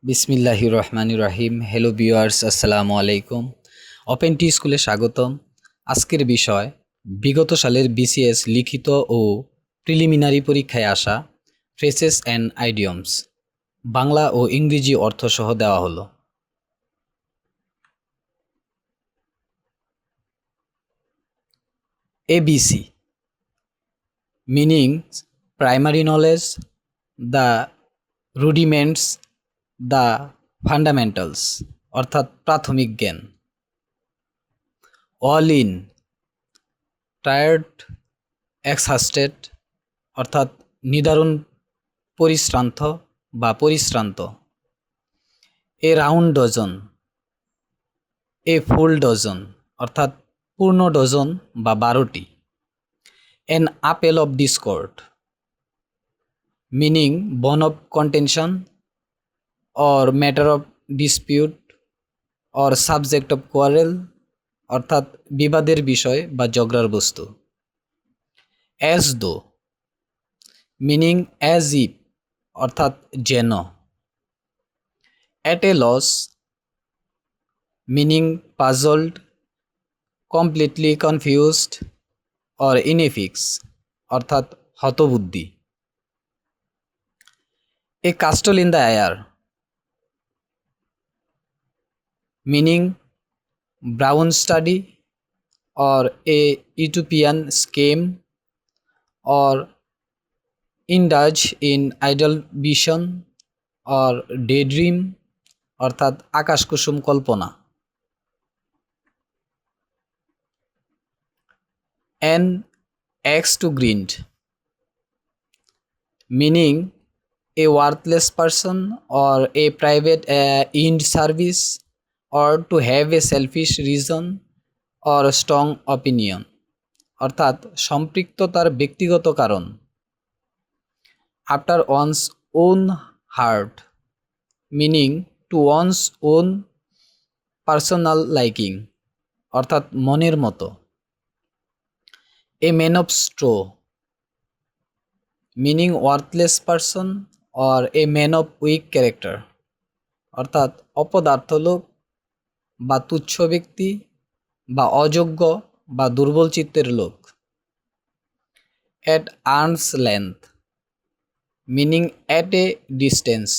বিসমিল্লাহির রহমানির রহিম। Hello viewers, আসসালামু আলাইকুম। ওপেন টি স্কুলে স্বাগতম। আজকের বিষয় বিগত সালের বিসিএস লিখিত ও প্রিলিমিনারি পরীক্ষায় আসা ফ্রেসেস অ্যান্ড আইডিয়মস, বাংলা ও ইংরেজি অর্থসহ দেওয়া হলো। ABC meaning primary knowledge, the rudiments, the fundamentals অর্থাৎ প্রাথমিক জ্ঞান। অল ইন টায়ার্ড এক্সহাস্টেড অর্থাৎ নিদারুণ পরিশ্রান্ত বা পরিশ্রান্ত। A round dozen, a full dozen অর্থাৎ পূর্ণ ডজন বা 12টি। An apple of discord meaning bone of contention or matter of dispute or subject of quarrel অর্থাৎ বিবাদের বিষয় বা ঝগড়ার বস্তু। As though meaning as if অর্থাৎ যেন। At a loss meaning puzzled, completely confused or in a fix অর্থাৎ হতবুদ্ধি। A castle in the air meaning brown study or a utopian scheme or indulge in idle vision or day dream অর্থাৎ আকাশকুসুম কল্পনা। An axe to grind meaning a worthless person or a private end service or to have a selfish reason or a strong opinion অর্থাৎ সম্পৃক্ততার ব্যক্তিগত কারণ। After one's own heart meaning to one's own personal liking অর্থাৎ মনের মতো। A man of straw meaning worthless person or a man of weak character অর্থাৎ অপদার্থ লোক বা তুচ্ছ ব্যক্তি বা অযোগ্য বা দুর্বল চিত্তের লোক। At arm's length meaning at a distance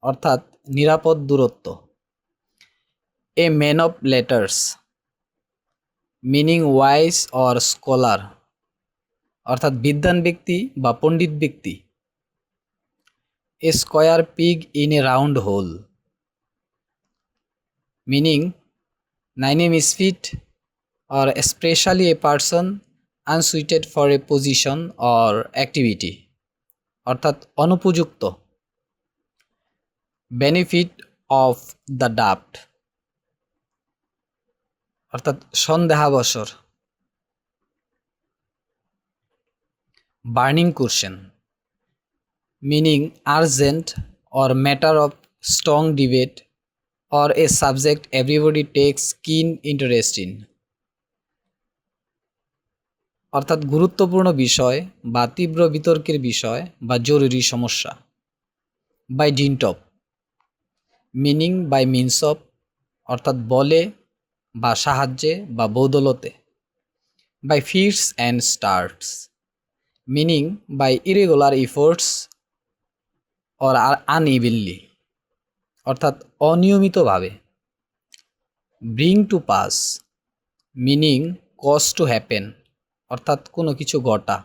অর্থাৎ নিরাপদ দূরত্ব। A man of letters meaning wise or scholar অর্থাৎ বিদ্বান ব্যক্তি বা পণ্ডিত ব্যক্তি। A square peg in a round hole meaning 9 misfit or especially a person unsuited for a position or activity অর্থাৎ অনুপযুক্ত। বেনিফিট অফ দ্য ডাউট অর্থাৎ সন্দেহাবসর। Burning question meaning urgent or matter of strong debate or a subject everybody takes keen interest in অর্থাৎ গুরুত্বপূর্ণ বিষয় বা তীব্র বিতর্কের বিষয় বা জরুরি সমস্যা। By dint of meaning by means of অর্থাৎ বলে বা সাহায্যে বা বদৌলতে। By fits and starts meaning by irregular efforts or unevenly অর্থাৎ অনিয়মিতভাবে। Bring to pass meaning cause to happen অর্থাৎ কোনো কিছু ঘটা।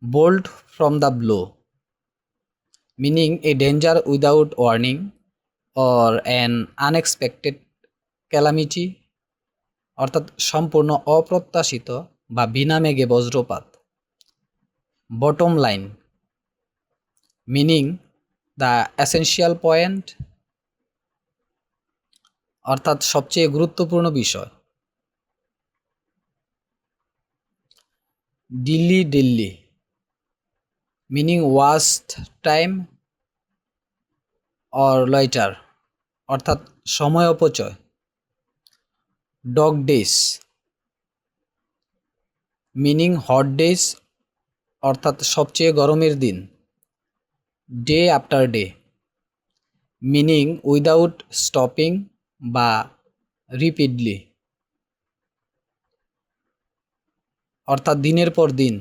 Bolt from the blue meaning a danger without warning or an unexpected calamity অর্থাৎ সম্পূর্ণ অপ্রত্যাশিত বা বিনা মেঘে বজ্রপাত। Bottom line meaning the essential point অর্থাৎ সবচেয়ে গুরুত্বপূর্ণ বিষয়। Delhi dally meaning waste time or loiter অর্থাৎ সময় অপচয়। Dog days meaning hot days অর্থাৎ সবচেয়ে গরমের দিন। Day after day meaning without stopping বা রিপিডলি, অর্থাৎ দিনের পর দিন।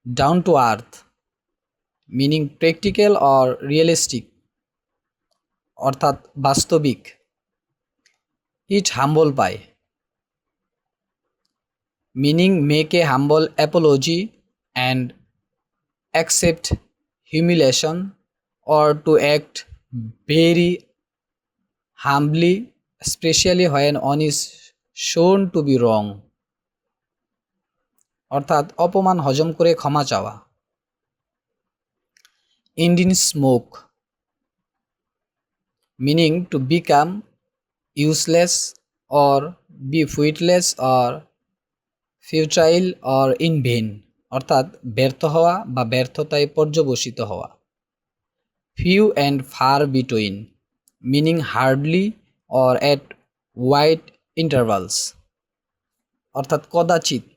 Down to earth meaning practical or realistic, অর্থাৎ বাস্তবিক। Eat humble pie meaning make a humble apology and accept humiliation or to act very humbly, specially when one is shown to be wrong, অর্থাৎ অপমান হজম করে ক্ষমা চাওয়া। ইন্ডিন smoke meaning to become useless or be fruitless or futile or in vain, অর্থাৎ ব্যর্থ হওয়া বা ব্যর্থতায় পর্যবসিত হওয়া। Few and far between meaning hardly or at wide intervals, অর্থাৎ কদাচিৎ।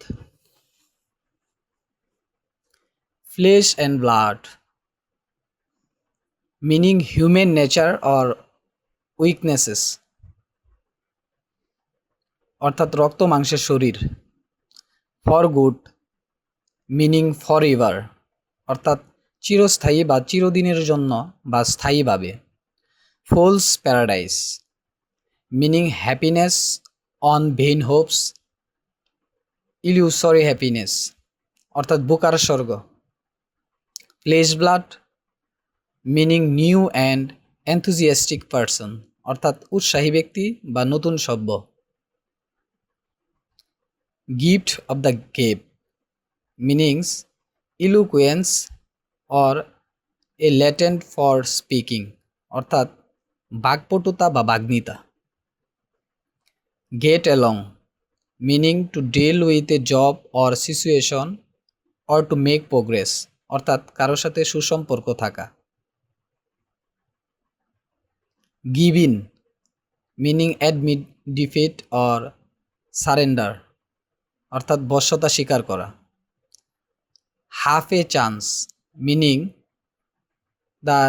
Flesh and blood meaning human nature or weaknesses, অর্থাৎ রক্ত মাংসের শরীর। For good meaning for ever, অর্থাৎ চিরস্থায়ী বা চিরদিনের জন্য বা স্থায়ীভাবে। Fool's paradise meaning happiness on vain hopes, illusory happiness, অর্থাৎ বোকার স্বর্গ। Flash blood meaning new and enthusiastic person, অর্থাৎ উৎসাহী ব্যক্তি বা নতুন সভ্য। Gift of the gab meanings eloquence or a latent for speaking, অর্থাৎ বাকপটুতা বা বাগ্মিতা। Get along meaning to deal with a job or situation or to make progress, অর্থাৎ কারোর সাথে সুসম্পর্ক থাকা। Give in meaning admit defeat or surrender, অর্থাৎ বশ্যতা স্বীকার করা। Half a chance meaning the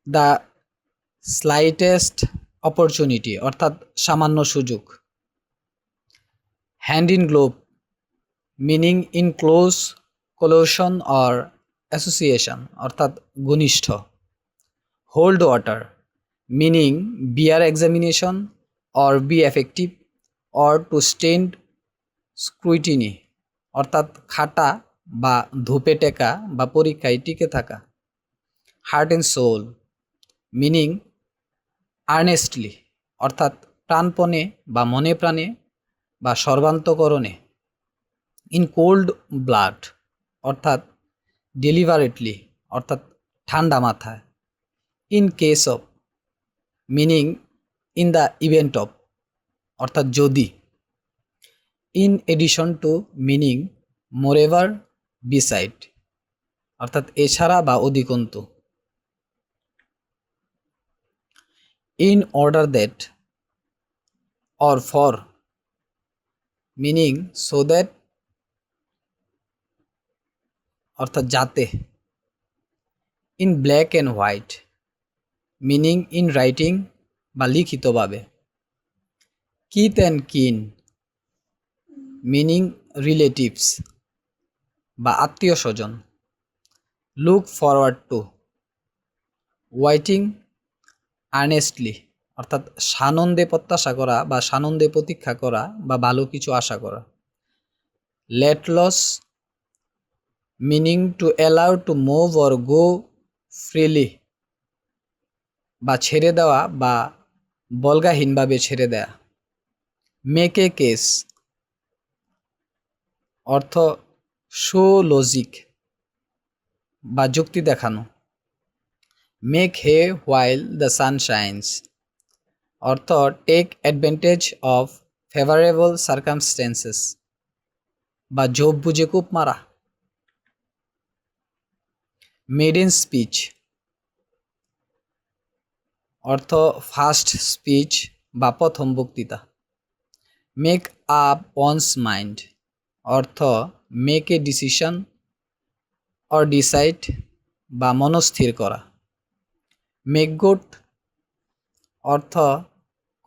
the slightest opportunity, অর্থাৎ সামান্য সুযোগ। Hand in glove meaning in close collusion or association, অর্থাৎ ঘনিষ্ঠ। Hold water meaning bear examination or be effective or to stand scrutiny, অর্থাৎ খাটা বা ধূপে টেকা বা পরীক্ষায় টিকে থাকা। Heart and soul meaning earnestly, অর্থাৎ প্রাণপণে বা মনে প্রাণে বা সর্বান্তকরণে। ইন কোল্ড ব্লাড অর্থাৎ ডেলিভারেটলি, অর্থাৎ ঠান্ডা মাথায়। In case of meaning in the event of, অর্থাৎ যদি। In addition to meaning moreover beside, অর্থাৎ এছাড়া বা অধিকন্তু। In order that or for meaning so that, অর্থাৎ যাতে। In black and white meaning in writing বা লিখিতভাবে। Kith and kin meaning relatives বা আত্মীয় স্বজন। Look forward to waiting earnestly, অর্থাৎ সানন্দে প্রত্যাশা করা বা সানন্দে প্রতীক্ষা করা বা ভালো কিছু আশা করা। Let loose meaning to allow to move or go freely, বা ছেড়ে দেওয়া বা বলগাহীনভাবে ছেড়ে দেয়া। মেক এ কেস অর্থ শো লজিক বা যুক্তি দেখানো। Make hay while the sun shines অর্থ take advantage of favourable circumstances বা ঝোপ বুঝে কূপ মারা। মেডেন স্পিচ অর্থ ফার্স্ট স্পিচ বা প্রথম বক্তৃতা। মেক আপ ওয়ান্স মাইন্ড অর্থ make a decision or decide বা মনস্থির করা। মেক গুড অর্থ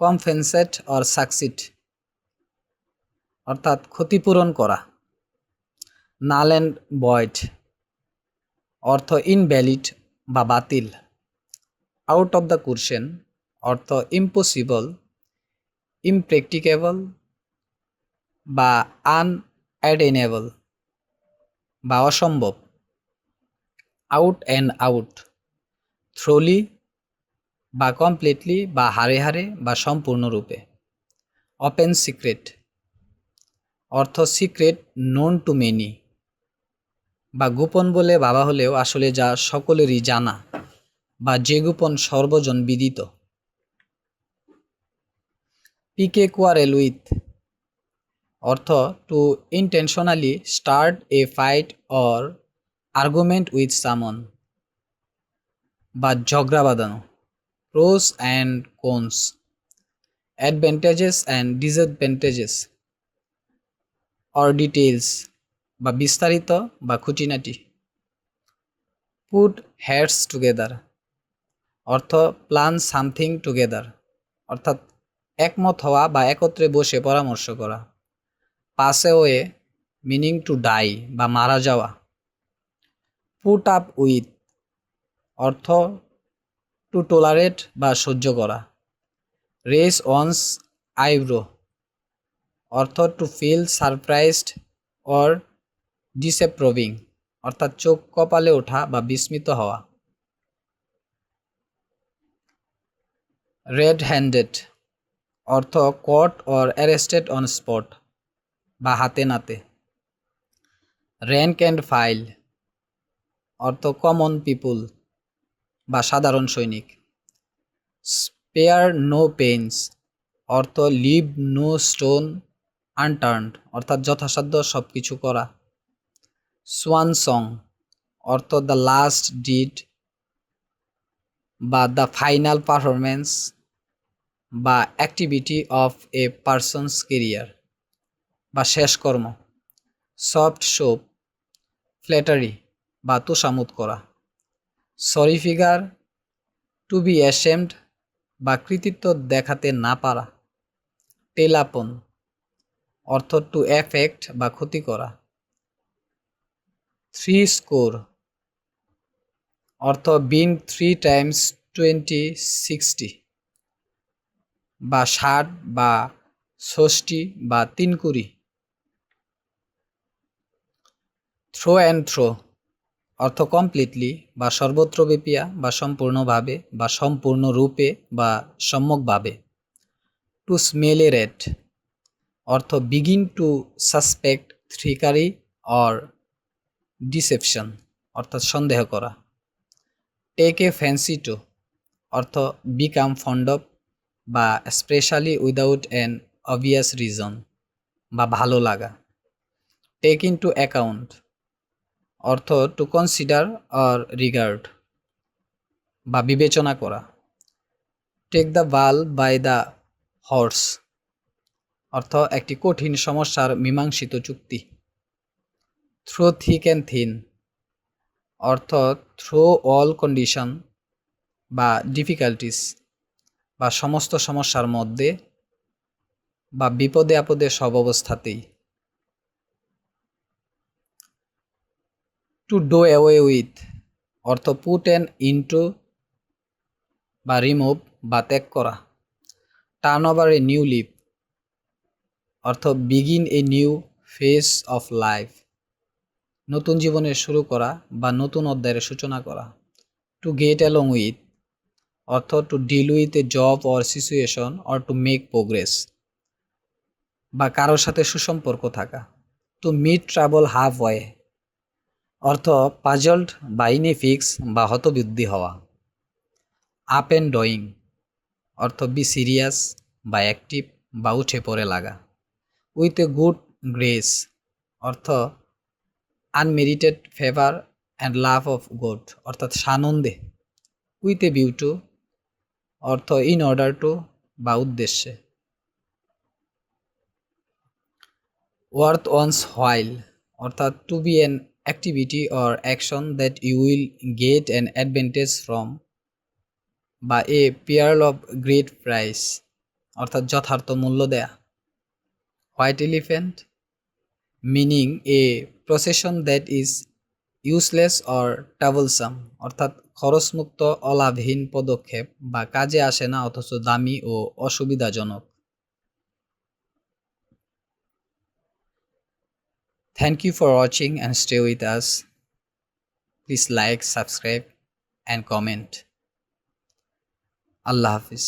কম্পেনসেট অর সাকসিড অর্থাৎ ক্ষতিপূরণ করা। নাল অ্যান্ড ভয়েড অর্থ ইনভ্যালিড বা বাতিল। আউট অফ দ্য কোশ্চেন অর্থ ইম্পসিবল, ইমপ্র্যাকটিকেবল বা আনঅ্যাটেনেবল বা অসম্ভব। আউট অ্যান্ড আউট থ্রোলি বা কমপ্লিটলি বা হারে হারে বা সম্পূর্ণরূপে। ওপেন সিক্রেট অর্থ সিক্রেট নোন টু মেনি বা গোপন বলে ভাবা হলেও আসলে যা সকলেরই জানা বা যে গোপন সর্বজন বিদিত। পিকে কোয়ারেল উইথ অর্থ to intentionally start a fight or argument with someone বা ঝগড়া বাঁধানো। Pros and cons advantages and disadvantages or details বা বিস্তারিত বা খুঁটিনাটি। পুট হেডস টুগেদার অর্থ প্ল্যান সামথিং টুগেদার অর্থাৎ একমত হওয়া বা একত্রে বসে পরামর্শ করা। Pass away meaning to die বা মারা যাওয়া। পুট আপ উইথ অর্থ টু টলারেট বা সহ্য করা। রেস অনস আইব্রো অর্থ টু ফিল সারপ্রাইজড অর ডিসঅ্যাপ্রুভিং অর্থাৎ চোখ কপালে ওঠা বা বিস্মিত হওয়া। রেড হ্যান্ডেড অর্থ caught or arrested on spot বা হাতে নাতে। র্যাঙ্ক অ্যান্ড ফাইল অর্থ কমন পিপুল বা সাধারণ সৈনিক। স্পেয়ার নো পেইনস অর্থ লিভ নো স্টোন আনটার্নড অর্থাৎ যথাসাধ্য সব কিছু করা। সোয়ান সং অর্থ দ্য লাস্ট ডিড বা দ্য ফাইনাল পারফরমেন্স বা activity of a person's career বা শেষ কর্ম। সফট শোপ ফ্ল্যাটারি বা তোষামোদ করা। Sorry figure to be ashamed বা কৃতিত্ব দেখাতে না পারা। টেলাপন অর্থ টু এফেক্ট বা ক্ষতি করা। থ্রি স্কোর অর্থ বিং 3 টাইমস 20 60 বা 60 বা 60 বা 3 থ্রো অ্যান্ড থ্রো অর্থ কমপ্লিটলি বা সর্বত্রব্যাপিয়া বা সম্পূর্ণভাবে বা সম্পূর্ণরূপে বা সম্যকভাবে। টু স্মেল এ রেট অর্থ begin to suspect trickery or deception অর্থাৎ সন্দেহ করা। টেক এ ফ্যান্সি টু অর্থ বিকাম ফন্ড অফ বা especially without an obvious reason বা ভালো লাগা। টেক ইন টু অ্যাকাউন্ট অর্থ টু কনসিডার অর রিগার্ড বা বিবেচনা করা। Take the bull by the horse অর্থ একটি কঠিন সমস্যার মীমাংসিত চুক্তি। থ্রো থিক অ্যান্ড থিন অর্থ থ্রো অল কন্ডিশন বা ডিফিকাল্টিস বা সমস্ত সমস্যার মধ্যে বা বিপদে আপদে সব অবস্থাতেই। টু ডু অ্যাওয়ে উইথ অর্থ পুট অ্যান ইনটু বা রিমুভ বা ত্যাগ করা। Turn over a new leaf অর্থ begin a new phase of life নতুন জীবনের শুরু করা বা নতুন অধ্যায়ের সূচনা করা। টু গেট অ্যালং উইথ অর্থ to deal with a job or situation or to make progress বা কারোর সাথে সুসম্পর্ক থাকা। To meet trouble half way অর্থ পাজলড বা ইনফিক্স বা হতবুদ্ধি হওয়া। আপ অ্যান্ড ডয়িং অর্থ বি সিরিয়াস বা অ্যাক্টিভ বা উঠে পড়ে লাগা। উইথ এ গুড গ্রেস অর্থ unmerited favour and love of God অর্থাৎ সানন্দে। উইথ এ ভিউ টু অর্থ ইন অর্ডার টু বা উদ্দেশ্যে। ওয়ার্থ ওয়ান্স হোয়াইল অর্থাৎ to be an activity or action that you will get an advantage from বা a pearl of great price অর্থাৎ যথার্থ মূল্য দেয়া। White elephant meaning a possession that is useless or troublesome অর্থাৎ খরচমুক্ত অলাভহীন পদক্ষেপ বা কাজে আসে না অথচ দামি ও অসুবিধাজনক। Thank you for watching and stay with us. Please like, subscribe and comment. আল্লাহ হাফিজ।